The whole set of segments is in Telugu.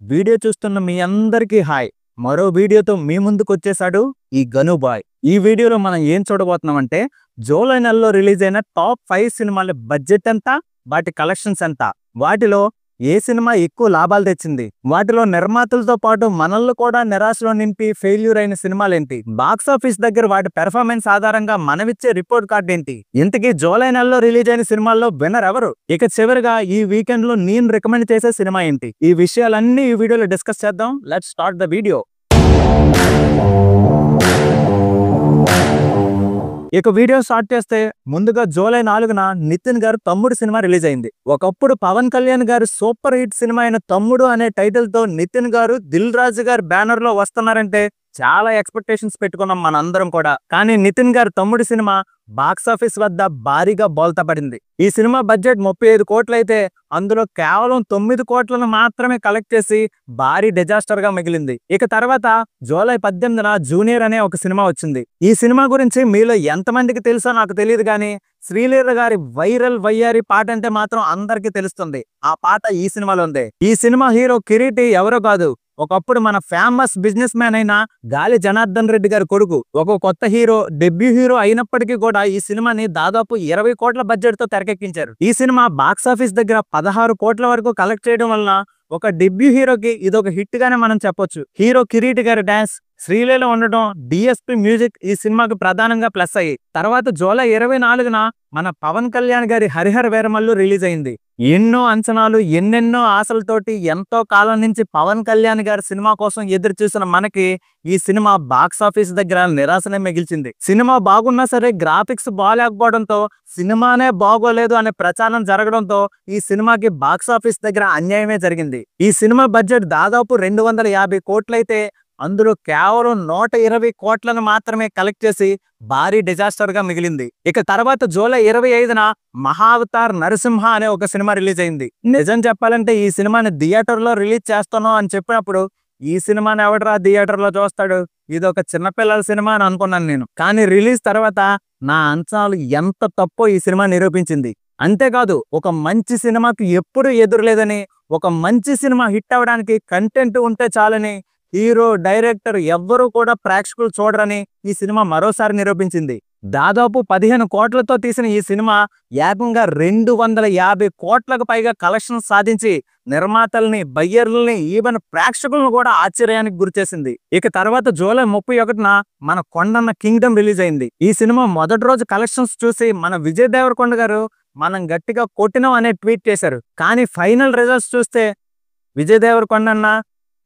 వీడియో చూస్తున్న మీ అందరికీ హాయ్. మరో వీడియోతో మీ ముందుకు వచ్చేసాడు ఈ గను బాయ్. ఈ వీడియోలో మనం ఏం చూడబోతున్నామంటే జూలై నెలలో రిలీజ్ అయిన టాప్ 5 సినిమాల బడ్జెట్ ఎంత, వాటి కలెక్షన్స్ ఎంత, వాటిలో ఏ సినిమా ఎక్కువ లాభాలు తెచ్చింది, వాటిలో నిర్మాతలతో పాటు మనల్ని కూడా నిరాశలో నింపి ఫెయిల్యూర్ అయిన సినిమాలేంటి, బాక్స్ ఆఫీస్ దగ్గర వాటి పెర్ఫార్మెన్స్ ఆధారంగా మనమిచ్చే రిపోర్ట్ కార్డ్ ఏంటి, ఇంతకీ జూలై నెలలో రిలీజ్ అయిన సినిమాల్లో విన్నర్ ఎవరు, ఇక చివరిగా ఈ వీకెండ్ లో నేను రికమెండ్ చేసే సినిమా ఏంటి, ఈ విషయాలన్నీ ఈ వీడియోలో డిస్కస్ చేద్దాం. Let's start the video. ఇక వీడియో స్టార్ట్ చేస్తే ముందుగా జూలై 4న నితిన్ గారు తమ్ముడు సినిమా రిలీజ్ అయింది. ఒకప్పుడు పవన్ కళ్యాణ్ గారు సూపర్ హిట్ సినిమా అయిన తమ్ముడు అనే టైటిల్ తో నితిన్ గారు దిల్ రాజు గారు బ్యానర్ లో వస్తున్నారంటే చాలా ఎక్స్పెక్టేషన్స్ పెట్టుకున్నాం మనందరం కూడా. కానీ నితిన్ గారు తమ్ముడు సినిమా బాక్స్ ఆఫీస్ వద్ద భారీగా బోల్తా పడింది. ఈ సినిమా బడ్జెట్ 35 కోట్లు అయితే అందులో కేవలం 9 కోట్లను మాత్రమే కలెక్ట్ చేసి భారీ డిజాస్టర్ గా మిగిలింది. ఇక తర్వాత జూలై 18న జూనియర్ అనే ఒక సినిమా వచ్చింది. ఈ సినిమా గురించి మీలో ఎంతమందికి తెలుసో నాకు తెలియదు కానీ శ్రీలీల గారి వైరల్ వయ్యారి పాట అంటే మాత్రం అందరికీ తెలుస్తుంది. ఆ పాట ఈ సినిమాలో ఉంది. ఈ సినిమా హీరో కిరీటి ఎవరో కాదు, ఒకప్పుడు మన ఫేమస్ బిజినెస్ మ్యాన్ అయిన గాలి జనార్దన్ రెడ్డి గారి కొడుకు. ఒక కొత్త హీరో, డెబ్యూ హీరో అయినప్పటికీ కూడా ఈ సినిమాని దాదాపు 20 కోట్ల బడ్జెట్ తో తెరకెక్కించారు. ఈ సినిమా బాక్స్ ఆఫీస్ దగ్గర 16 కోట్ల వరకు కలెక్ట్ చేయడం వలన ఒక డెబ్యూ హీరోకి ఇదొక హిట్ గానే మనం చెప్పొచ్చు. హీరో కిరీటి గారి డాన్స్, శ్రీలీల ఉండటం, డిఎస్పి మ్యూజిక్ ఈ సినిమాకి ప్రధానంగా ప్లస్ అయ్యి. తర్వాత జూలై 24న మన పవన్ కళ్యాణ్ గారి హరిహర వీరమల్లు రిలీజ్ అయింది. ఎన్నో అంచనాలు, ఎన్నెన్నో ఆశలతోటి ఎంతో కాలం నుంచి పవన్ కళ్యాణ్ గారి సినిమా కోసం ఎదురు చూసిన మనకి ఈ సినిమా బాక్స్ ఆఫీస్ దగ్గర నిరాశనే మిగిల్చింది. సినిమా బాగున్నా సరే గ్రాఫిక్స్ బాగాలేకపోవడంతో, సినిమానే బాగోలేదు అనే ప్రచారం జరగడంతో ఈ సినిమాకి బాక్స్ ఆఫీస్ దగ్గర అన్యాయమే జరిగింది. ఈ సినిమా బడ్జెట్ దాదాపు 250 కోట్లయితే అందులో కేవలం 120 కోట్లను మాత్రమే కలెక్ట్ చేసి భారీ డిజాస్టర్ గా మిగిలింది. ఇక తర్వాత జూలై 25న మహావతార్ నరసింహ అనే ఒక సినిమా రిలీజ్ అయింది. నిజం చెప్పాలంటే ఈ సినిమాని థియేటర్ లో రిలీజ్ చేస్తున్నాం అని చెప్పినప్పుడు ఈ సినిమాని ఎవడరా థియేటర్ లో చూస్తాడు, ఇది ఒక చిన్నపిల్లల సినిమా అని అనుకున్నాను నేను. కానీ రిలీజ్ తర్వాత నా అంచనాలు ఎంత తప్పో ఈ సినిమా నిరూపించింది. అంతేకాదు ఒక మంచి సినిమాకి ఎప్పుడు ఎదురులేదని, ఒక మంచి సినిమా హిట్ అవడానికి కంటెంట్ ఉంటే చాలని హీరో, డైరెక్టర్ ఎవ్వరూ కూడా ప్రేక్షకులు చూడరని ఈ సినిమా మరోసారి నిరూపించింది. దాదాపు 15 కోట్లతో తీసిన ఈ సినిమా ఏకంగా 250 కోట్లకు పైగా కలెక్షన్ సాధించి నిర్మాతల్ని, బయ్యర్లని, ఈవెన్ ప్రేక్షకులను కూడా ఆశ్చర్యానికి గురిచేసింది. ఇక తర్వాత జూలై 31న మన కొండన్న కింగ్డమ్ రిలీజ్ అయింది. ఈ సినిమా మొదటి రోజు కలెక్షన్స్ చూసి మన విజయ్ దేవరకొండ గారు మనం గట్టిగా కొట్టినాం అనే ట్వీట్ చేశారు. కానీ ఫైనల్ రిజల్ట్స్ చూస్తే విజయ్ దేవరకొండ అన్న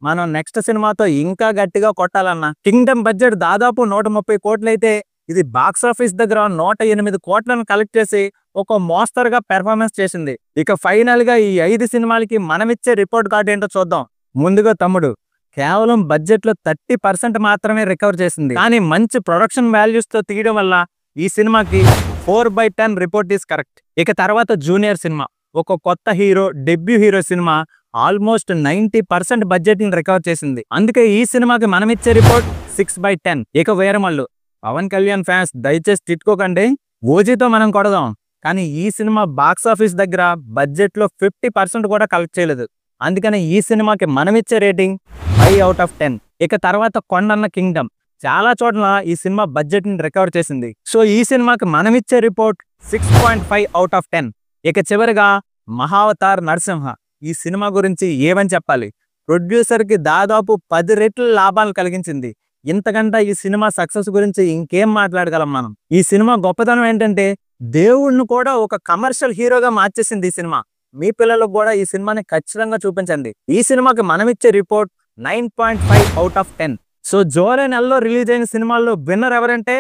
మనం నెక్స్ట్ సినిమాతో ఇంకా గట్టిగా కొట్టాలన్నా. కింగ్డమ్ బడ్జెట్ దాదాపు 130 కోట్లయితే ఇది బాక్స్ ఆఫీస్ దగ్గర 108 కోట్లను కలెక్ట్ చేసి ఒక మోస్తరుగా పెర్ఫార్మెన్స్ చేసింది. ఇక ఫైనల్ గా ఈ 5 సినిమాలకి మనమిచ్చే రిపోర్ట్ కార్డ్ ఏంటో చూద్దాం. ముందుగా తమ్ముడు కేవలం బడ్జెట్ లో 30% మాత్రమే రికవర్ చేసింది. కానీ మంచి ప్రొడక్షన్ వాల్యూస్ తో తీయడం వల్ల ఈ సినిమాకి 4/10 రిపోర్ట్ ఈస్ కరెక్ట్. ఇక తర్వాత జూనియర్ సినిమా, ఒక కొత్త hero, debut hero cinema almost 90% budget ని రికవర్ చేసింది. అందుకే ఈ సినిమాకి మనమిచ్చే రిపోర్ట్ 6/10. ఇక వీరమల్లు, పవన్ కళ్యాణ్ ఫ్యాన్స్ దయచేసి తిట్టుకోకండి, ఓజీతో మనం కొడదాం. కానీ ఈ సినిమా బాక్స్ ఆఫీస్ దగ్గర బడ్జెట్ లో 50% కూడా కలెక్ట్ చేయలేదు. అందుకని ఈ సినిమాకి మనమిచ్చే రేటింగ్ 5/10. ఇక తర్వాత కొండన్న కింగ్డమ్, చాలా చోట్ల ఈ సినిమా బడ్జెట్ ని రికవర్ చేసింది. సో ఈ సినిమాకి మనమిచ్చే రిపోర్ట్ 6.5/10. ఇక చివరిగా మహావతార్ నరసింహ, ఈ సినిమా గురించి ఏమని చెప్పాలి. ప్రొడ్యూసర్ కి దాదాపు 10 రెట్ల లాభాలు కలిగించింది. ఇంతకంటే ఈ సినిమా సక్సెస్ గురించి ఇంకేం మాట్లాడగలం మనం. ఈ సినిమా గొప్పతనం ఏంటంటే దేవుణ్ణి కూడా ఒక కమర్షియల్ హీరోగా మార్చేసింది ఈ సినిమా. మీ పిల్లలకు కూడా ఈ సినిమాని ఖచ్చితంగా చూపించండి. ఈ సినిమాకి మనమిచ్చే రిపోర్ట్ 9.5/10. సో జూలై నెలలో రిలీజ్ అయిన సినిమాల్లో విన్నర్ ఎవరంటే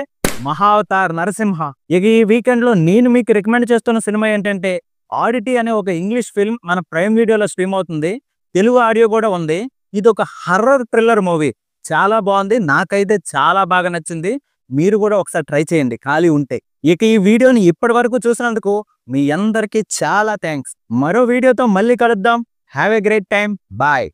మహావతార్ నరసింహ. ఇక ఈ వీకెండ్ లో నేను మీకు రికమెండ్ చేస్తున్న సినిమా ఏంటంటే ఆడిటీ అనే ఒక ఇంగ్లీష్ ఫిల్మ్ మన ప్రైమ్ వీడియోలో స్ట్రీమ్ అవుతుంది. తెలుగు ఆడియో కూడా ఉంది. ఇది ఒక హర్రర్ థ్రిల్లర్ మూవీ, చాలా బాగుంది. నాకైతే చాలా బాగా నచ్చింది. మీరు కూడా ఒకసారి ట్రై చేయండి ఖాళీ ఉంటే. ఇక ఈ వీడియోని ఇప్పటి వరకు చూసినందుకు మీ అందరికీ చాలా థ్యాంక్స్. మరో వీడియోతో మళ్ళీ కలుద్దాం. Have a great time. Bye.